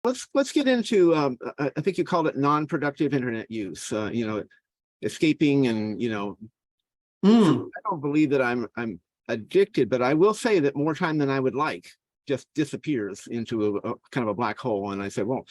Let's get into I think you called it non-productive internet use. Escaping and I don't believe that I'm addicted, but I will say that more time than I would like just disappears into a kind of a black hole. And I said, well,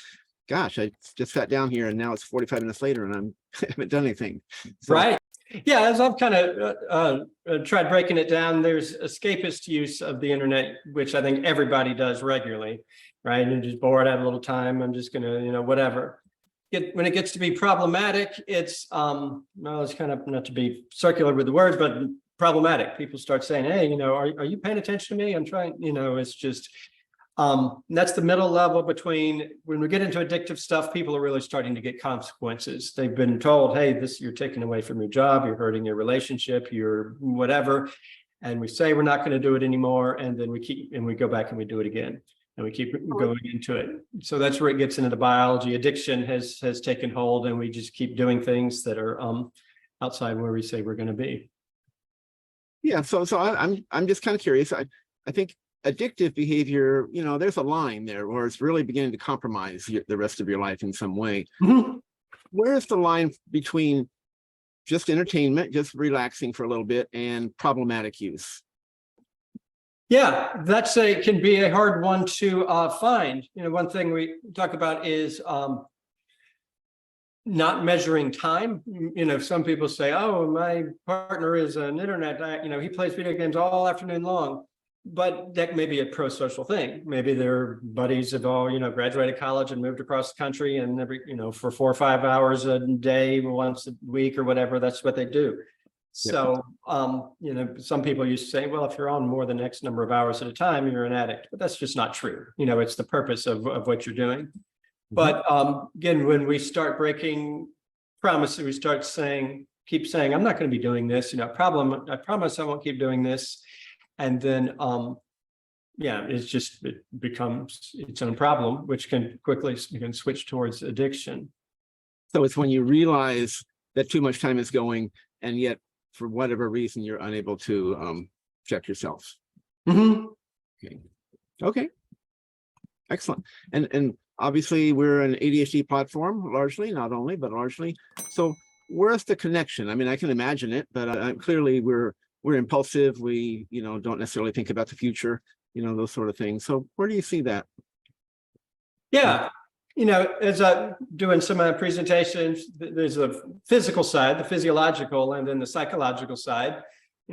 gosh, I just sat down here and now it's 45 minutes later and I haven't done anything. So, right. Yeah, as I've kind of tried breaking it down, there's escapist use of the internet, which I think everybody does regularly, right? And just bored, I have a little time, I'm just gonna, whatever. When it gets to be problematic, it's it's kind of, not to be circular with the word, but problematic. People start saying, hey, are you paying attention to me? I'm trying, it's just, that's the middle level between when we get into addictive stuff, people are really starting to get consequences. They've been told, hey, you're taking away from your job, you're hurting your relationship, you're whatever. And we say we're not going to do it anymore. And then we go back and we do it again. And we keep going into it. So that's where it gets into the biology. Addiction has taken hold, and we just keep doing things that are outside where we say we're going to be. Yeah. So I'm just kind of curious. I think addictive behavior, there's a line there where it's really beginning to compromise the rest of your life in some way. Mm-hmm. Where's the line between just entertainment, just relaxing for a little bit, and problematic use? Yeah, can be a hard one to find. One thing we talk about is not measuring time. Some people say, oh, my partner is an internet, he plays video games all afternoon long. But that may be a pro-social thing. Maybe their buddies have all, graduated college and moved across the country, and for 4 or 5 hours a day, once a week or whatever, that's what they do. So, some people used to say, well, if you're on more than X number of hours at a time, you're an addict. But that's just not true. It's the purpose of what you're doing. Mm-hmm. But again, when we start breaking promises, we start keep saying, I'm not going to be doing this. I promise I won't keep doing this. And then, it becomes its own problem, which can switch towards addiction. So it's when you realize that too much time is going, and yet for whatever reason, you're unable to check yourself. Mm-hmm. Okay. Excellent. And obviously we're an ADHD platform, largely, not only, but largely. So where's the connection? I mean, I can imagine it, but clearly we're impulsive. We, don't necessarily think about the future, those sort of things. So where do you see that? Yeah. As I'm doing some of my presentations, there's a physical side, the physiological, and then the psychological side.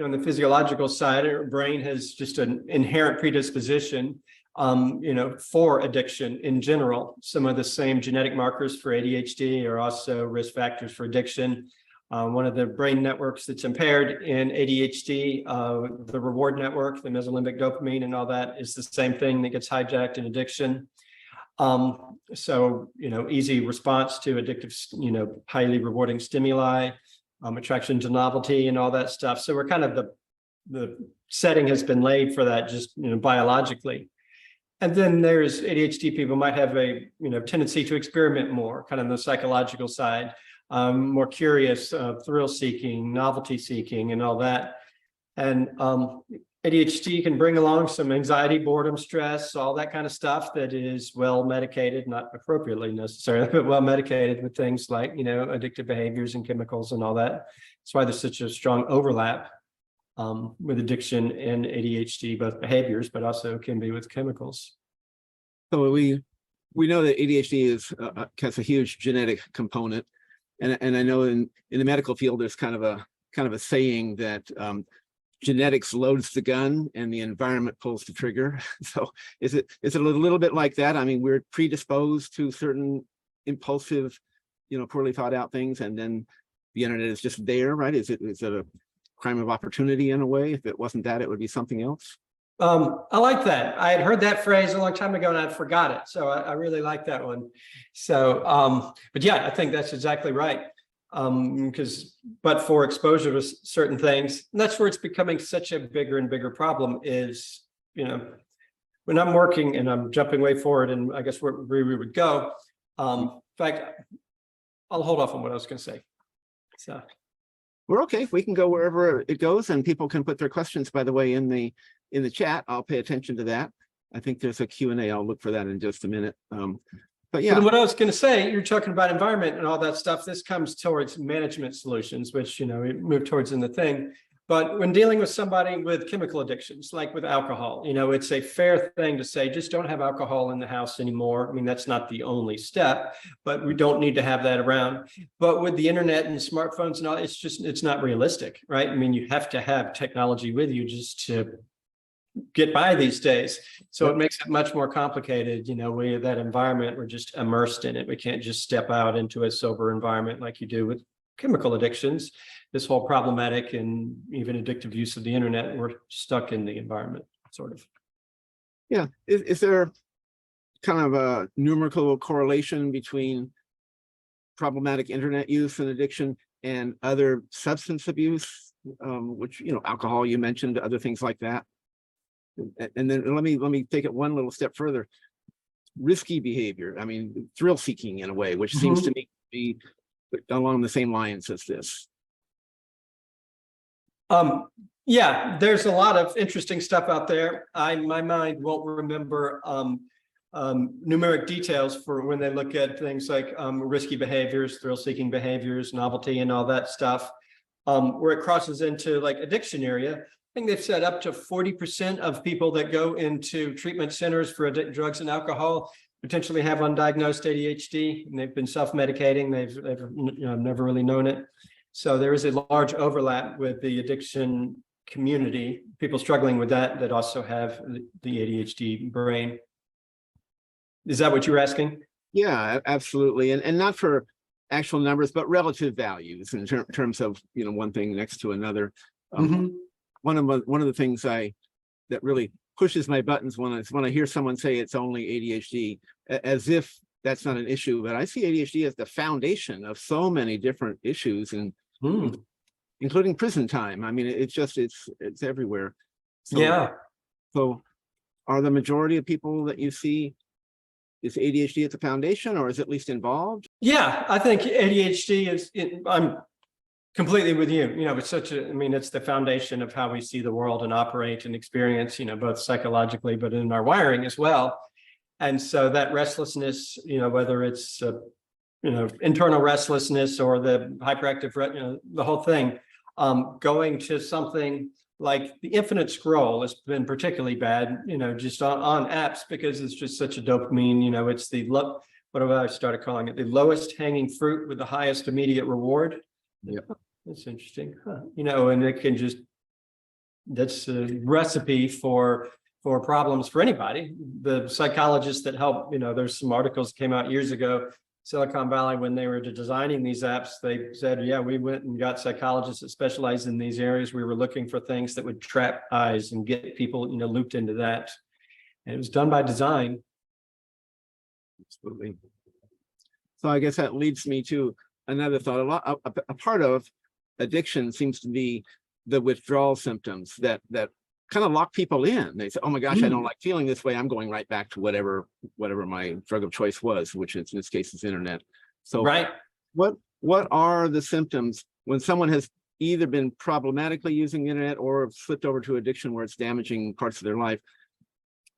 On the physiological side, our brain has just an inherent predisposition, for addiction in general. Some of the same genetic markers for ADHD are also risk factors for addiction. One of the brain networks that's impaired in ADHD, the reward network, the mesolimbic dopamine and all that, is the same thing that gets hijacked in addiction. Easy response to addictive, highly rewarding stimuli, attraction to novelty and all that stuff. So we're kind of the setting has been laid for that, just, biologically. And then there's ADHD people might have a, tendency to experiment more, kind of on the psychological side, more curious, thrill seeking, novelty seeking and all that. And, ADHD can bring along some anxiety, boredom, stress, all that kind of stuff that is well medicated, not appropriately necessarily, but well medicated with things like, addictive behaviors and chemicals and all that. That's why there's such a strong overlap with addiction and ADHD, both behaviors, but also can be with chemicals. So we know that ADHD has a huge genetic component. And I know in the medical field, there's kind of a saying that genetics loads the gun and the environment pulls the trigger. So is it a little bit like that? I mean, we're predisposed to certain impulsive, poorly thought out things, and then the internet is just there, right? Is it a crime of opportunity in a way? If it wasn't that, it would be something else. I like that. I had heard that phrase a long time ago and I forgot it. So I really like that one. So, but yeah, I think that's exactly right. But for exposure to certain things, and that's where it's becoming such a bigger and bigger problem is, when I'm working, and I'm jumping way forward and I guess where we would go. In fact, I'll hold off on what I was going to say. So we're okay. We can go wherever it goes, and people can put their questions, by the way, in the chat. I'll pay attention to that. I think there's a Q&A. I'll look for that in just a minute. But But yeah, what I was going to say, you're talking about environment and all that stuff. This comes towards management solutions, which, we move towards in the thing. But when dealing with somebody with chemical addictions, like with alcohol, it's a fair thing to say, just don't have alcohol in the house anymore. I mean, that's not the only step, but we don't need to have that around. But with the internet and smartphones and all, it's not realistic, right? I mean, you have to have technology with you just to get by these days. So it makes it much more complicated. That environment, we're just immersed in it. We can't just step out into a sober environment like you do with chemical addictions. This whole problematic and even addictive use of the internet, we're stuck in the environment, sort of. yeah. Is there kind of a numerical correlation between problematic internet use and addiction and other substance abuse, which, alcohol, you mentioned, other things like that? And then let me take it one little step further. Risky behavior, I mean, thrill seeking in a way, which seems to me to be along the same lines as this. Yeah, there's a lot of interesting stuff out there. My mind won't remember numeric details for when they look at things like risky behaviors, thrill-seeking behaviors, novelty, and all that stuff. Where it crosses into like addiction area, I think they've said up to 40% of people that go into treatment centers for drugs and alcohol potentially have undiagnosed ADHD, and they've been self-medicating. They've never really known it. So there is a large overlap with the addiction community, people struggling with that also have the ADHD brain. Is that what you were asking? Yeah, absolutely. And not for actual numbers, but relative values in terms of, one thing next to another. One of the things that really pushes my buttons when I hear someone say it's only ADHD, as if that's not an issue. But I see ADHD as the foundation of so many different issues, and including prison time. I mean, it's everywhere. So, Yeah. So are the majority of people that you see, is ADHD at the foundation, or is it at least involved? Yeah, I think ADHD I'm completely with you. It's it's the foundation of how we see the world and operate and experience, both psychologically, but in our wiring as well. And so that restlessness, whether it's, internal restlessness or the hyperactive, the whole thing, going to something like the infinite scroll has been particularly bad, just on apps, because it's just such a dopamine, it's what have I started calling it? The lowest hanging fruit with the highest immediate reward. Yep. That's interesting. And it can that's a recipe for problems for anybody. The psychologists that help, there's some articles that came out years ago, Silicon Valley, when they were designing these apps, they said, yeah, we went and got psychologists that specialize in these areas. We were looking for things that would trap eyes and get people, looped into that. And it was done by design. Absolutely. So I guess that leads me to another thought. A part of addiction seems to be the withdrawal symptoms that kind of lock people in. They say, oh my gosh, I don't like feeling this way. I'm going right back to whatever my drug of choice was, which in this case is internet. So right. What are the symptoms when someone has either been problematically using the internet or slipped over to addiction where it's damaging parts of their life?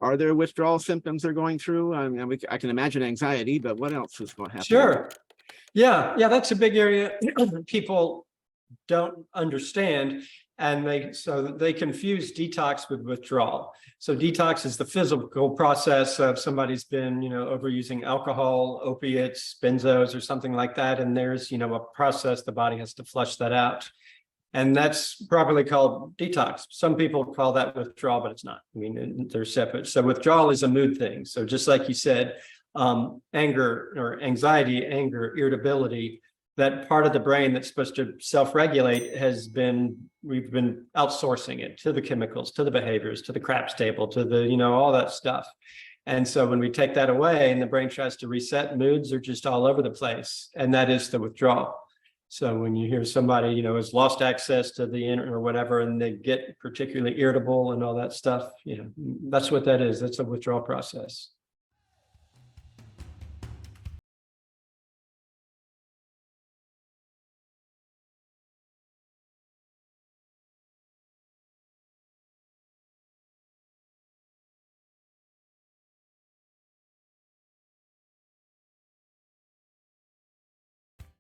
Are there withdrawal symptoms they're going through? I mean, I can imagine anxiety, but what else is going to happen? Sure. Yeah, that's a big area people don't understand. And they confuse detox with withdrawal. So detox is the physical process of somebody's been, overusing alcohol, opiates, benzos, or something like that. And there's, a process the body has to flush that out. And that's properly called detox. Some people call that withdrawal, but it's not. I mean, they're separate. So withdrawal is a mood thing. So just like you said, anger or anxiety, anger, irritability, that part of the brain that's supposed to self-regulate we've been outsourcing it to the chemicals, to the behaviors, to the craps table, to the, all that stuff. And so when we take that away and the brain tries to reset, moods are just all over the place. And that is the withdrawal. So when you hear somebody, has lost access to the internet or whatever, and they get particularly irritable and all that stuff, that's what that is. That's a withdrawal process.